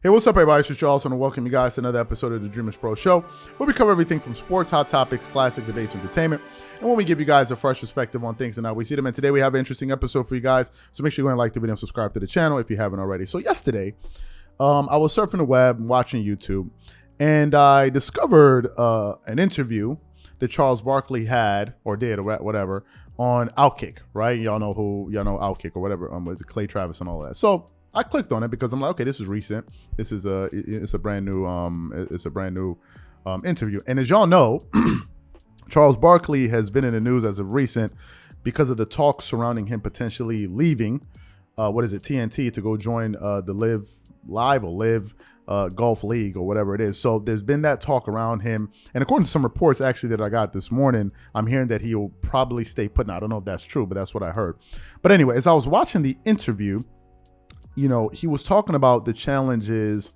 Hey, what's up, everybody? It's Charles, and I welcome you guys to another episode of the Dreamerspro Show, where we cover everything from sports, hot topics, classic debates, entertainment, and when we give you guys a fresh perspective on things and how we see them. And today we have an interesting episode for you guys, so make sure you go and like the video and subscribe to the channel if you haven't already. So yesterday, I was surfing the web, watching YouTube, and I discovered an interview that Charles Barkley had, or did, or whatever, on Outkick, right? Y'all know Outkick or whatever, was it Clay Travis and all that. So I clicked on it because I'm like, okay, this is recent. This is it's a brand new interview. And as y'all know, Charles Barkley has been in the news as of recent because of the talks surrounding him potentially leaving TNT to go join the Live Golf League or whatever it is. So there's been that talk around him. And according to some reports actually that I got this morning, I'm hearing that he will probably stay put. Now, I don't know if that's true, but that's what I heard. But anyway, as I was watching the interview, you know, he was talking about the challenges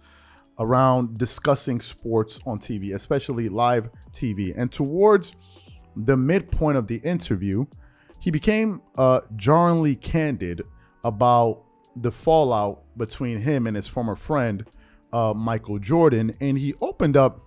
around discussing sports on TV, especially live TV. And towards the midpoint of the interview, he became jarringly candid about the fallout between him and his former friend, Michael Jordan. And he opened up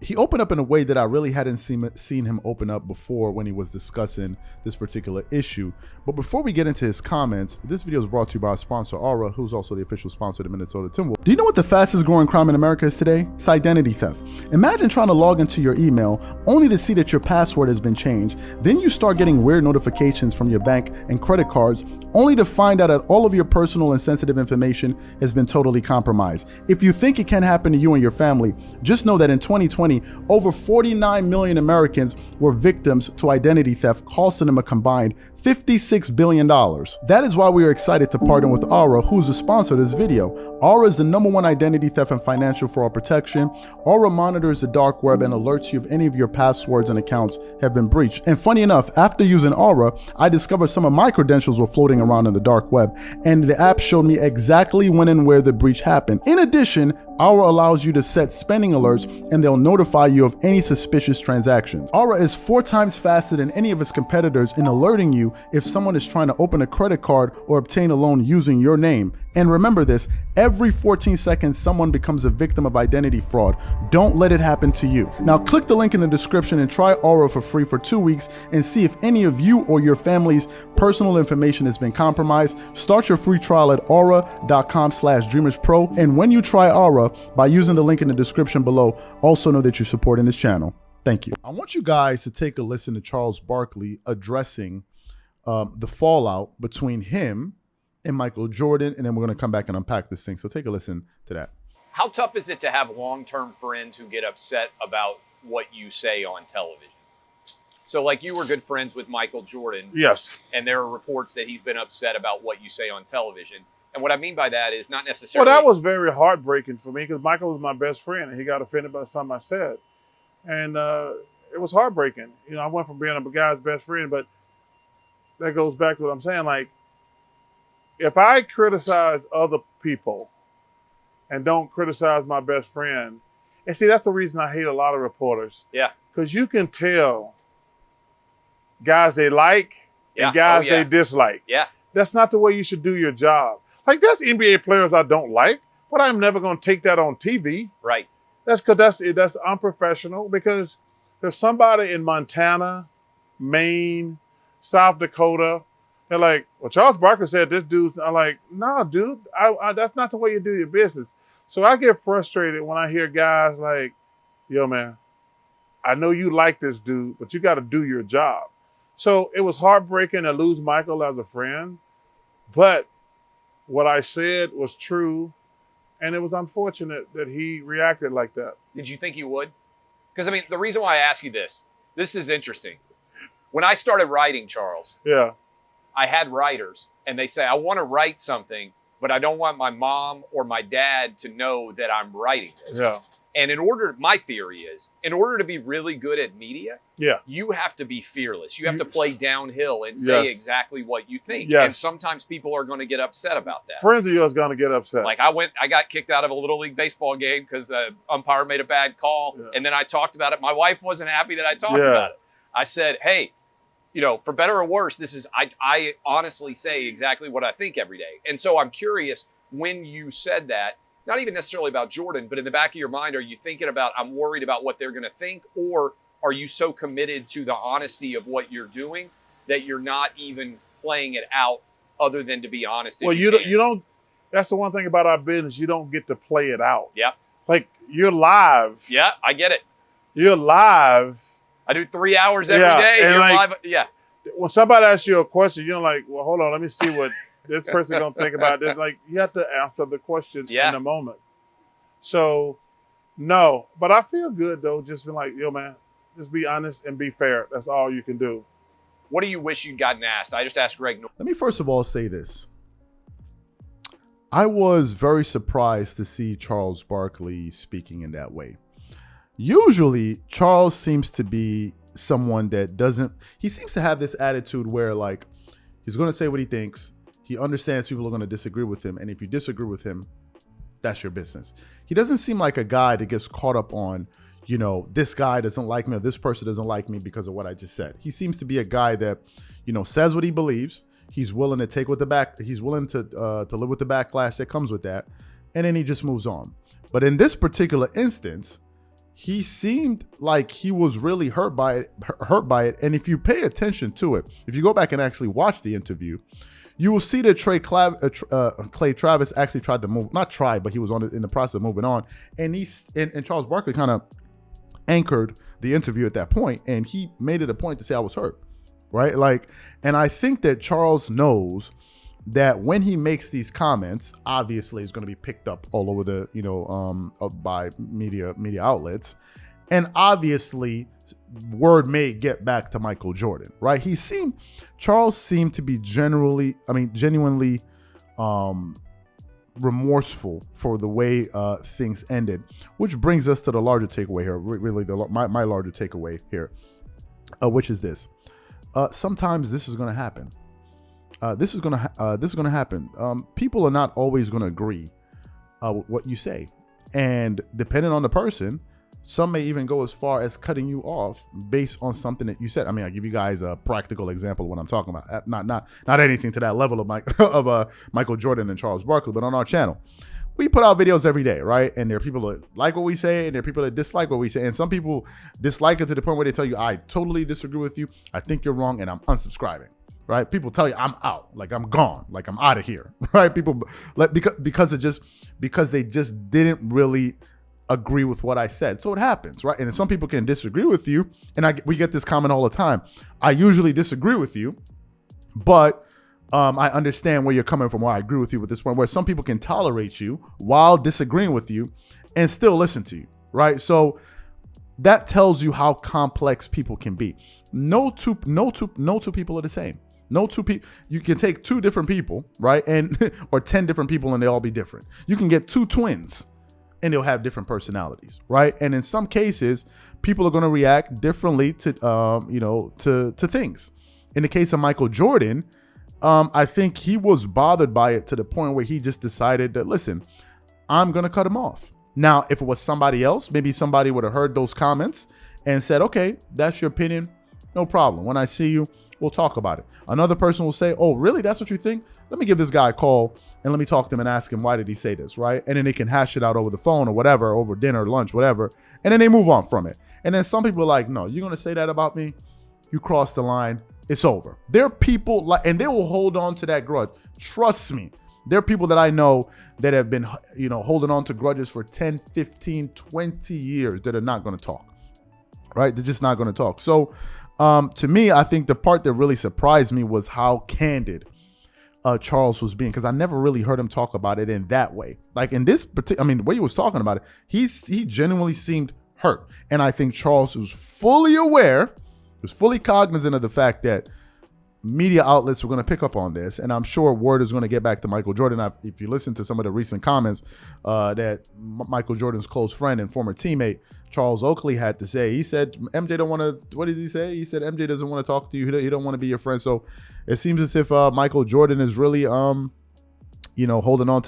in a way that I really hadn't seen him open up before when he was discussing this particular issue. But before we get into his comments, this video is brought to you by our sponsor, Aura, who's also the official sponsor of the Minnesota Timberwolves. Do you know what the fastest growing crime in America is today? It's identity theft. Imagine trying to log into your email only to see that your password has been changed. Then you start getting weird notifications from your bank and credit cards, only to find out that all of your personal and sensitive information has been totally compromised. If you think it can happen to you and your family, just know that in 2020, over 49 million Americans were victims to identity theft, costing them a combined $56 billion. That is why we are excited to partner with Aura, who's the sponsor of this video. Aura is the #1 identity theft and financial fraud protection. Aura monitors the dark web and alerts you if any of your passwords and accounts have been breached. And funny enough, after using Aura, I discovered some of my credentials were floating around in the dark web, and the app showed me exactly when and where the breach happened. In addition, Aura allows you to set spending alerts, and they'll notify you of any suspicious transactions. Aura is 4 times faster than any of its competitors in alerting you if someone is trying to open a credit card or obtain a loan using your name. And remember this, every 14 seconds, someone becomes a victim of identity fraud. Don't let it happen to you. Now click the link in the description and try Aura for free for 2 weeks and see if any of you or your family's personal information has been compromised. Start your free trial at aura.com/dreamerspro. And when you try Aura, by using the link in the description below, also know that you're supporting this channel. Thank you. I want you guys to take a listen to Charles Barkley addressing the fallout between him and Michael Jordan, and then we're going to come back and unpack this thing. So take a listen to that. How tough is it to have long-term friends who get upset about what you say on television? So like you were good friends with Michael Jordan. Yes. And there are reports that he's been upset about what you say on television. And what I mean by that is not necessarily... Well, that was very heartbreaking for me because Michael was my best friend and he got offended by something I said. And it was heartbreaking. You know, I went from being a guy's best friend, but that goes back to what I'm saying. Like, if I criticize other people and don't criticize my best friend, and see, that's the reason I hate a lot of reporters. Yeah. Because you can tell guys they like and guys they dislike. Yeah. That's not the way you should do your job. Like, there's NBA players I don't like, but I'm never going to take that on TV. Right. That's because that's unprofessional, because there's somebody in Montana, Maine, South Dakota. They're like, well, Charles Barkley said this dude's. I'm like, no, dude, that's not the way you do your business. So I get frustrated when I hear guys like, yo, man, I know you like this dude, but you got to do your job. So it was heartbreaking to lose Michael as a friend, but what I said was true, and it was unfortunate that he reacted like that. Did you think he would? Because, I mean, the reason why I ask you this is interesting. When I started writing, Charles, yeah, I had writers, and they say, I want to write something, but I don't want my mom or my dad to know that I'm writing this. Yeah. And my theory is, in order to be really good at media, you have to be fearless. You have to play downhill and say exactly what you think. Yes. And sometimes people are going to get upset about that. Friends of yours are going to get upset. Like I got kicked out of a Little League baseball game because an umpire made a bad call. Yeah. And then I talked about it. My wife wasn't happy that I talked about it. I said, hey, you know, for better or worse, I honestly say exactly what I think every day. And so I'm curious, when you said that, not even necessarily about Jordan, but in the back of your mind, are you thinking about, I'm worried about what they're going to think? Or are you so committed to the honesty of what you're doing that you're not even playing it out other than to be honest? Well, you don't, that's the one thing about our business. You don't get to play it out. Yeah. Like, you're live. Yeah, I get it. You're live. I do 3 hours every day. And You're like, live. Yeah. When somebody asks you a question, you're like, well, hold on, let me see what this person gonna think about this. Like, you have to answer the questions in the moment. So, no, but I feel good though. Just be like, yo, man, just be honest and be fair. That's all you can do. What do you wish you'd gotten asked? I just asked Greg. Let me first of all say this. I was very surprised to see Charles Barkley speaking in that way. Usually, Charles seems to be someone that he seems to have this attitude where, like, he's going to say what he thinks. He understands people are going to disagree with him. And if you disagree with him, that's your business. He doesn't seem like a guy that gets caught up on, you know, this guy doesn't like me or this person doesn't like me because of what I just said. He seems to be a guy that, you know, says what he believes. He's willing to take he's willing to live with the backlash that comes with that. And then he just moves on. But in this particular instance, he seemed like he was really hurt by it. And if you pay attention to it, if you go back and actually watch the interview, you will see that Clay Travis actually tried to move, not tried, but he was in the process of moving on. And and Charles Barkley kind of anchored the interview at that point, and he made it a point to say, I was hurt, right? Like, and I think that Charles knows that when he makes these comments, obviously it's going to be picked up all over the, you know, by media outlets. And obviously word may get back to Michael Jordan, right? Charles seemed to be genuinely remorseful for the way things ended, which brings us to the larger takeaway here, really my larger takeaway here, which is this. Sometimes this is going to happen. This is going to happen. People are not always going to agree with what you say. And depending on the person, some may even go as far as cutting you off based on something that you said. I mean, I'll give you guys a practical example of what I'm talking about. Not anything to that level of Michael Jordan and Charles Barkley, but on our channel, we put out videos every day, right? And there are people that like what we say, and there are people that dislike what we say. And some people dislike it to the point where they tell you, I totally disagree with you. I think you're wrong, and I'm unsubscribing. Right? People tell you I'm out, like I'm gone, like I'm out of here. Right? People because they just didn't really agree with what I said. So it happens, right? And some people can disagree with you, and we get this comment all the time. I usually disagree with you, but I understand where you're coming from. Where I agree with you with this one, where some people can tolerate you while disagreeing with you and still listen to you, right? So that tells you how complex people can be. No two people are the same. No two people. You can take two different people, right, and or 10 different people, and they all be different. You can get two twins, and they'll have different personalities, right? And in some cases, people are going to react differently to to things. In the case of Michael Jordan, I think he was bothered by it to the point where he just decided that, listen, I'm going to cut him off. Now, if it was somebody else, maybe somebody would have heard those comments and said, okay, that's your opinion. No problem. When I see you, we'll talk about it. Another person will say, oh, really? That's what you think? Let me give this guy a call and let me talk to him and ask him, why did he say this, right? And then they can hash it out over the phone or whatever, over dinner, lunch, whatever. And then they move on from it. And then some people are like, no, you're going to say that about me? You crossed the line. It's over. There are people and they will hold on to that grudge. Trust me. There are people that I know that have been, holding on to grudges for 10, 15, 20 years that are not going to talk, right? They're just not going to talk. So to me, I think the part that really surprised me was how candid Charles was being, because I never really heard him talk about it in that way. Like in this particular, the way he was talking about it, he genuinely seemed hurt. And I think Charles was fully aware, was fully cognizant of the fact that media outlets were going to pick up on this, and I'm sure word is going to get back to Michael Jordan. If you listen to some of the recent comments that Michael Jordan's close friend and former teammate Charles Oakley had to say, he said MJ don't want to. What did he say? He said MJ doesn't want to talk to you. He don't want to be your friend. So it seems as if Michael Jordan is really holding on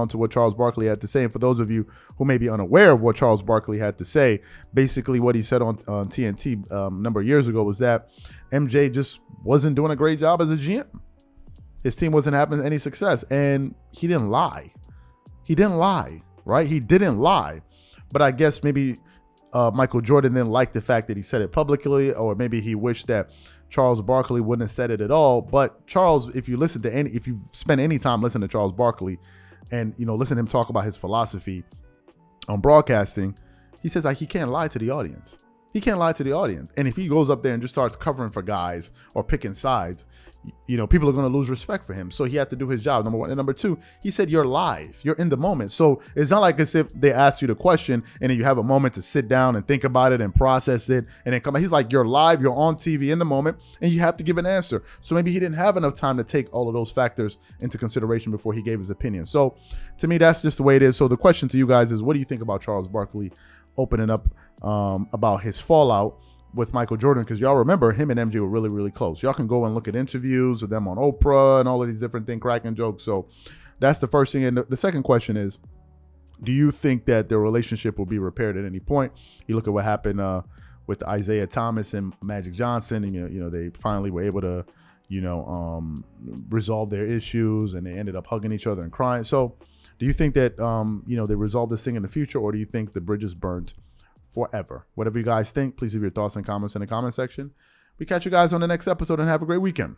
to what Charles Barkley had to say. And for those of you who may be unaware of what Charles Barkley had to say, basically what he said on TNT a number of years ago was that MJ just wasn't doing a great job as a GM. His team wasn't having any success, and he didn't lie. He didn't lie, right? He didn't lie. But I guess maybe Michael Jordan didn't like the fact that he said it publicly, or maybe he wished that Charles Barkley wouldn't have said it at all. But Charles, if you spend any time listening to Charles Barkley and, listen to him talk about his philosophy on broadcasting, he says he can't lie to the audience. He can't lie to the audience. And if he goes up there and just starts covering for guys or picking sides, people are going to lose respect for him. So he had to do his job, number one. And number two, he said, you're live. You're in the moment. So it's not like as if they ask you the question and then you have a moment to sit down and think about it and process it and then come back. He's like, you're live, you're on TV in the moment, and you have to give an answer. So maybe he didn't have enough time to take all of those factors into consideration before he gave his opinion. So to me, that's just the way it is. So the question to you guys is, what do you think about Charles Barkley opening up about his fallout with Michael Jordan? Because y'all remember him and MJ were really, really close. Y'all can go and look at interviews of them on Oprah and all of these different things, cracking jokes. So that's the first thing. And the second question is, do you think that their relationship will be repaired at any point? You look at what happened with Isaiah Thomas and Magic Johnson, and they finally were able to resolve their issues, and they ended up hugging each other and crying. So do you think that they resolve this thing in the future, or do you think the bridge is burnt forever? Whatever you guys think, please leave your thoughts and comments in the comment section. We catch you guys on the next episode, and have a great weekend.